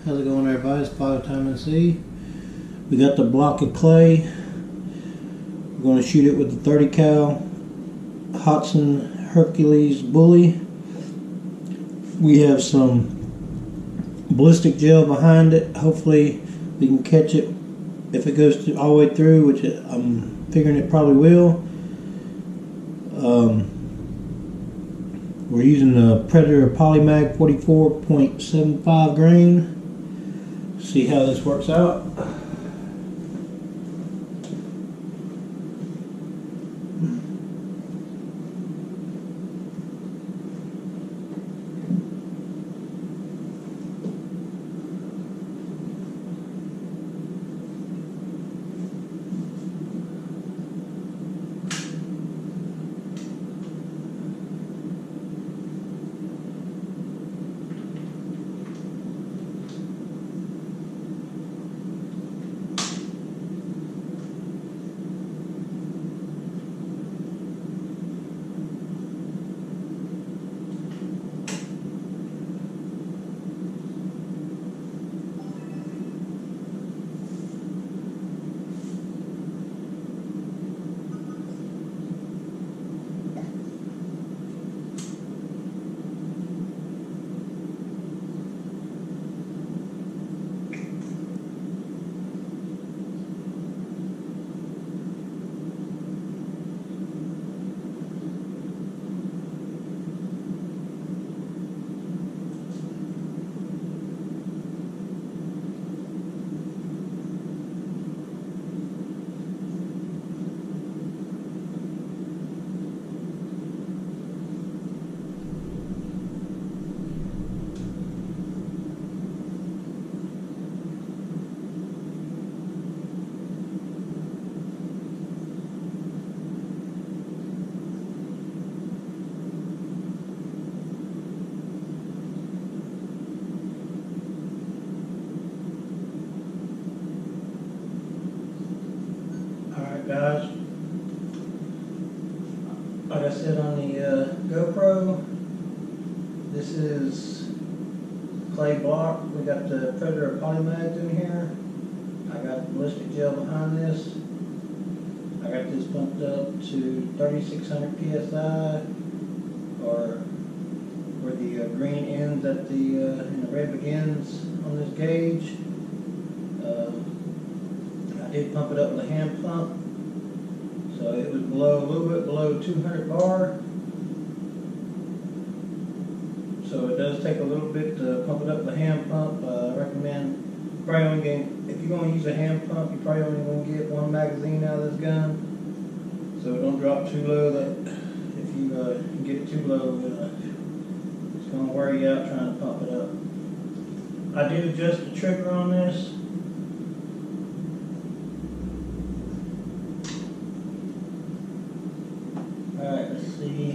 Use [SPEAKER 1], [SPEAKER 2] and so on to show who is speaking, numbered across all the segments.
[SPEAKER 1] How's it going, everybody? It's fathertimenc. We got the block of clay. We're going to shoot it with the 30 cal Hatsan Hercules bully. We have some ballistic gel behind it. Hopefully we can catch it if it goes all the way through, which I'm figuring it probably will. We're using the Predator Polymag 44.75 grain. See how this works out. Guys, like I said on the GoPro, this is clay block. We got the Predator Polymags in here. I got ballistic gel behind this. I got this pumped up to 3600 psi, or where the green ends at the and the red begins on this gauge. I did pump it up with a hand pump. So it was below, a little bit below 200 bar. So it does take a little bit to pump it up with a hand pump. I recommend probably only getting, if you're going to use a hand pump, you're probably only going to get one magazine out of this gun. So it don't drop too low that if you get it too low, it's going to wear you out trying to pump it up. I did adjust the trigger on this. Alright, let's see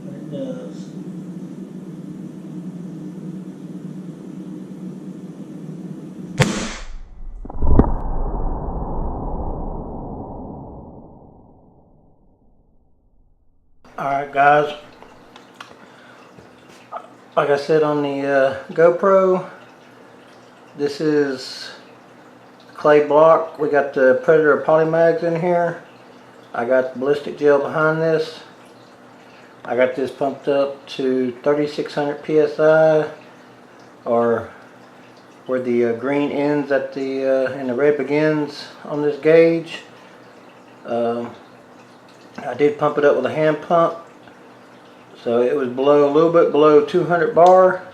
[SPEAKER 1] what it does. Alright guys, like I said on the GoPro, this is clay block. We got the Predator Polymags in here. I got the ballistic gel behind this. I got this pumped up to 3600 psi, or where the green ends at the and the red begins on this gauge. I did pump it up with a hand pump, so it was below, a little bit below 200 bar.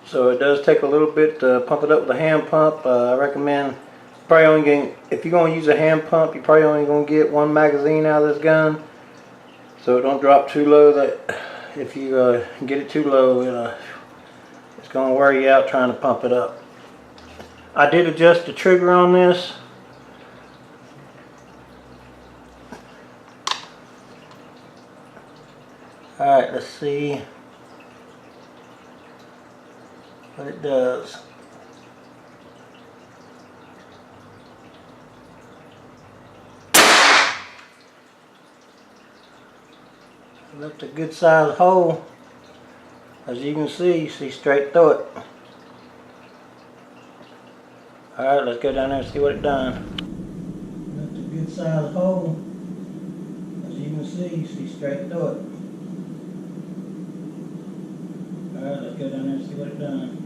[SPEAKER 1] So it does take a little bit to pump it up with a hand pump. I recommend probably only getting, if you're going to use a hand pump, you're probably only going to get one magazine out of this gun. So it don't drop too low that if you get it too low, it's going to wear you out trying to pump it up. I did adjust the trigger on this. Alright, let's see what it does. Left a good sized hole. As you can see straight through it. Alright, let's go down there and see what it done. That's a good sized hole. As you can see straight through it. Alright, let's go down there and see what it done.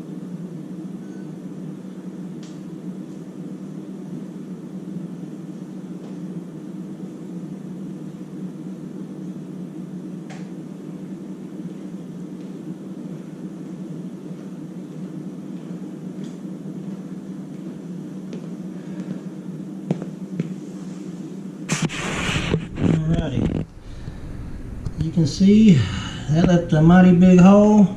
[SPEAKER 1] Alrighty, you can see that left a mighty big hole,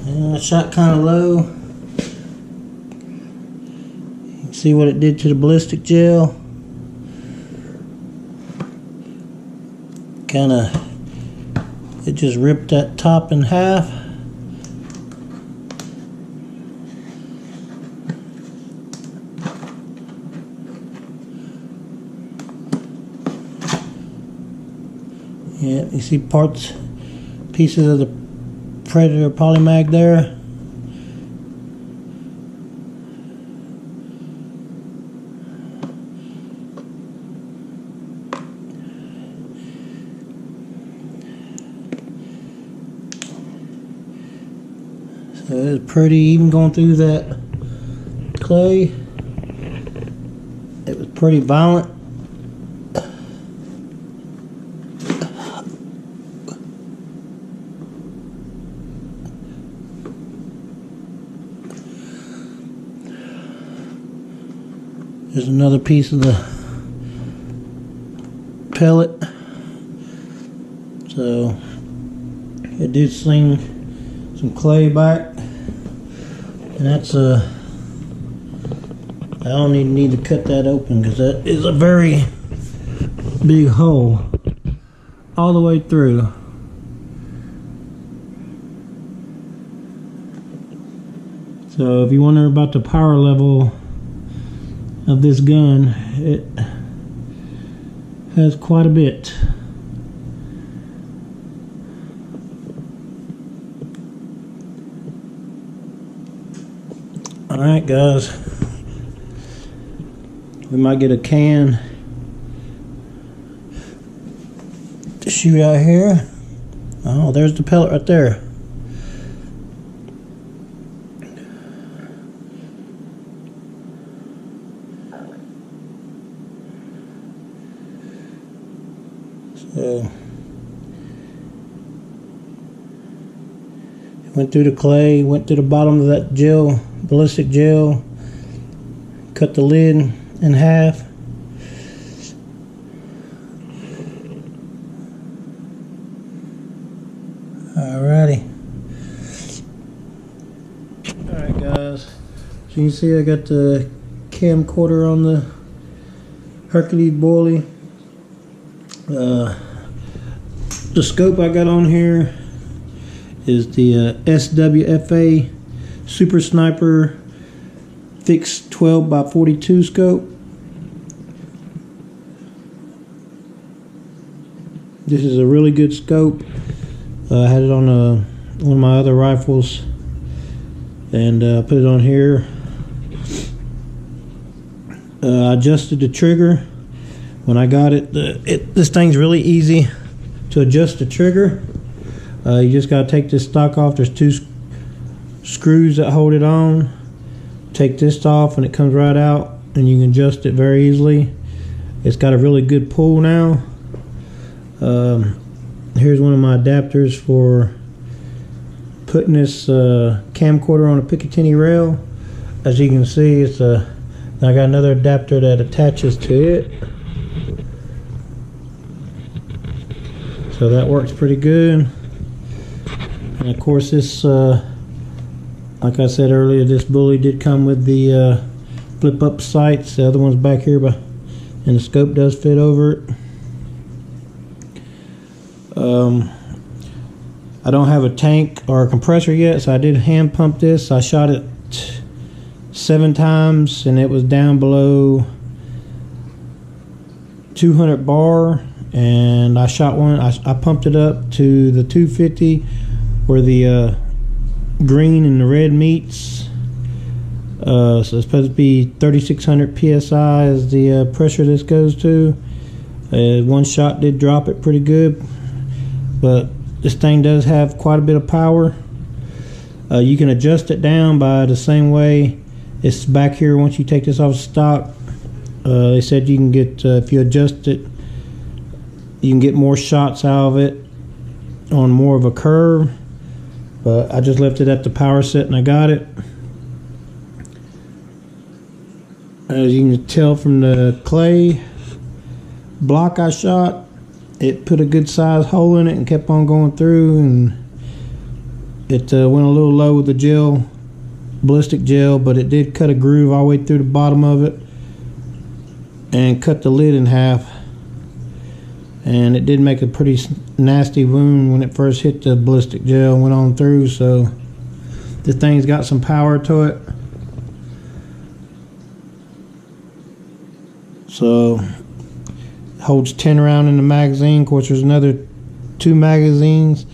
[SPEAKER 1] and I shot kind of low. You can see what it did to the ballistic gel. It just ripped that top in half. Yeah, you see pieces of the Predator polymag there. So it was pretty even going through that clay. It was pretty violent. There's another piece of the pellet. So it did sling some clay back, and that's I don't even need to cut that open because that is a very big hole all the way through. So if you wonder about the power level of this gun, it has quite a bit. Alright guys, we might get a can to shoot out here. Oh, there's the pellet right there. So it went through the clay, went to the bottom of that gel, ballistic gel, cut the lid in half. Alrighty. Alright guys, so you can see I got the camcorder on the Hercules boilie. The scope I got on here is the SWFA Super Sniper fixed 12x42 scope. This is a really good scope. I had it on one of my other rifles, and put it on here. I adjusted the trigger when I got it. This thing's really easy to adjust the trigger. You just got to take this stock off. There's two screws that hold it on. Take this off and it comes right out, and you can adjust it very easily. It's got a really good pull now. Here's one of my adapters for putting this camcorder on a Picatinny rail. As you can see, I got another adapter that attaches to it. So that works pretty good. And of course this, like I said earlier, this bully did come with the flip up sights. The other one's back here, and the scope does fit over it. I don't have a tank or a compressor yet, so I did hand pump this. I shot it 7 times and it was down below 200 bar, and I shot one. I pumped it up to the 250 where the green and the red meets. So it's supposed to be 3600 psi is the pressure this goes to. One shot did drop it pretty good, but this thing does have quite a bit of power. You can adjust it down by the same way. It's back here once you take this off stock. They said you can get, if you adjust it, you can get more shots out of it on more of a curve. But I just left it at the power set and I got it. As you can tell from the clay block I shot, it put a good size hole in it and kept on going through, and it went a little low with the gel, ballistic gel, but it did cut a groove all the way through the bottom of it and cut the lid in half, and it did make a pretty nasty wound when it first hit the ballistic gel and went on through. So this thing's got some power to it. So holds 10 rounds in the magazine. Of course, there's another 2 magazines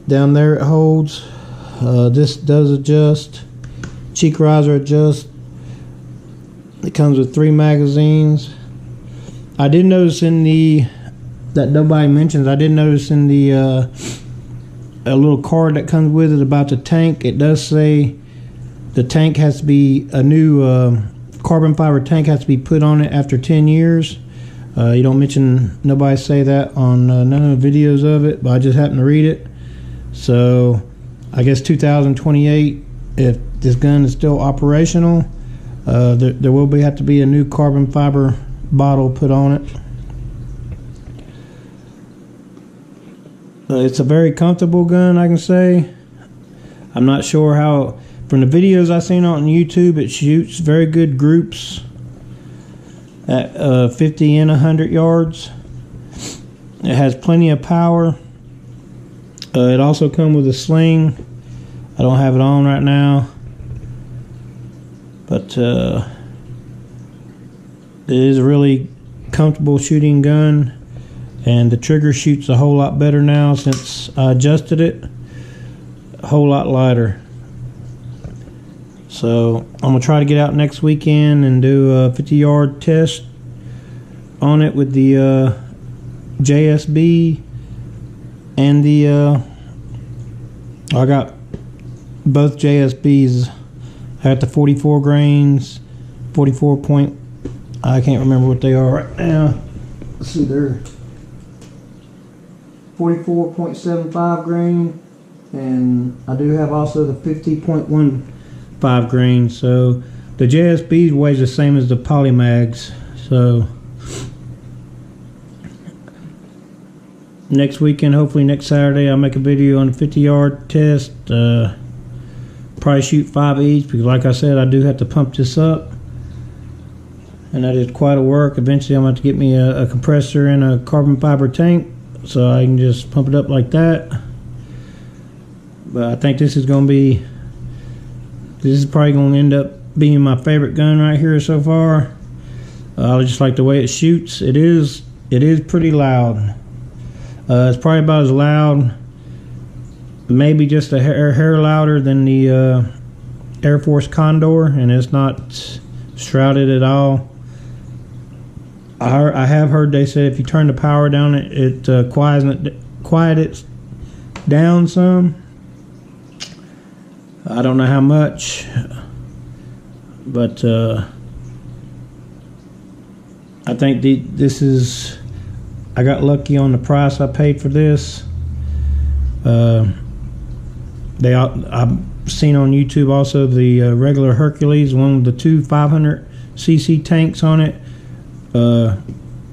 [SPEAKER 1] down there it holds. This does adjust. Cheek riser adjusts. It comes with 3 magazines. I did notice in the, that nobody mentions, I did notice in the a little card that comes with it about the tank, it does say the tank has to be a new carbon fiber tank has to be put on it after 10 years. You don't mention, nobody say that on none of the videos of it, but I just happened to read it. So I guess 2028, if this gun is still operational, there will have to be a new carbon fiber bottle put on it. It's a very comfortable gun, I can say. I'm not sure how, from the videos I've seen on YouTube, it shoots very good groups at 50 and 100 yards. It has plenty of power. It also comes with a sling. I don't have it on right now, but it is a really comfortable shooting gun, and the trigger shoots a whole lot better now since I adjusted it. A whole lot lighter. So I'm gonna try to get out next weekend and do a 50-yard test on it with the JSB and the I got both JSBs. I got the 44 grains, 44 point, I can't remember what they are right now. Let's see, they're 44.75 grain, and I do have also the 50.15 grain. So the JSB weighs the same as the polymags. So next weekend, hopefully next Saturday, I'll make a video on the 50-yard test. Probably shoot 5 each, because like I said, I do have to pump this up, and that is quite a work. Eventually I'm going to have to get me a compressor and a carbon fiber tank so I can just pump it up like that. But I think this is probably going to end up being my favorite gun right here so far. I just like the way it shoots. It is pretty loud. It's probably about as loud, maybe just a hair louder than the Air Force Condor, and it's not shrouded at all. I have heard they say if you turn the power down, it quiets it down some. I don't know how much, but I think this is, I got lucky on the price I paid for this. I've seen on YouTube also the regular Hercules, one with the 2 500cc tanks on it,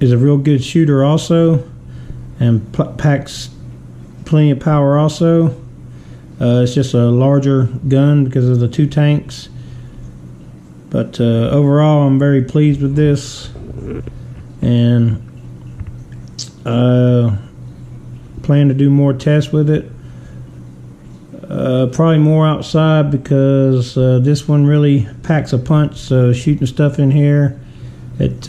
[SPEAKER 1] is a real good shooter also, and packs plenty of power also. It's just a larger gun because of the 2 tanks, but overall I'm very pleased with this, and plan to do more tests with it. Probably more outside, because this one really packs a punch. So shooting stuff in here, it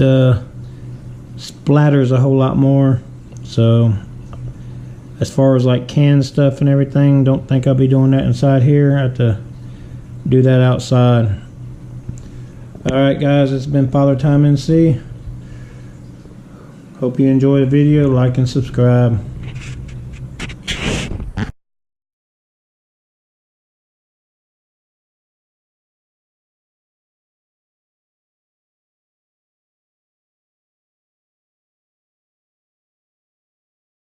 [SPEAKER 1] splatters a whole lot more. So as far as like canned stuff and everything, don't think I'll be doing that inside here. I have to do that outside. Alright guys, it's been fathertimenc. Hope you enjoy the video. Like and subscribe.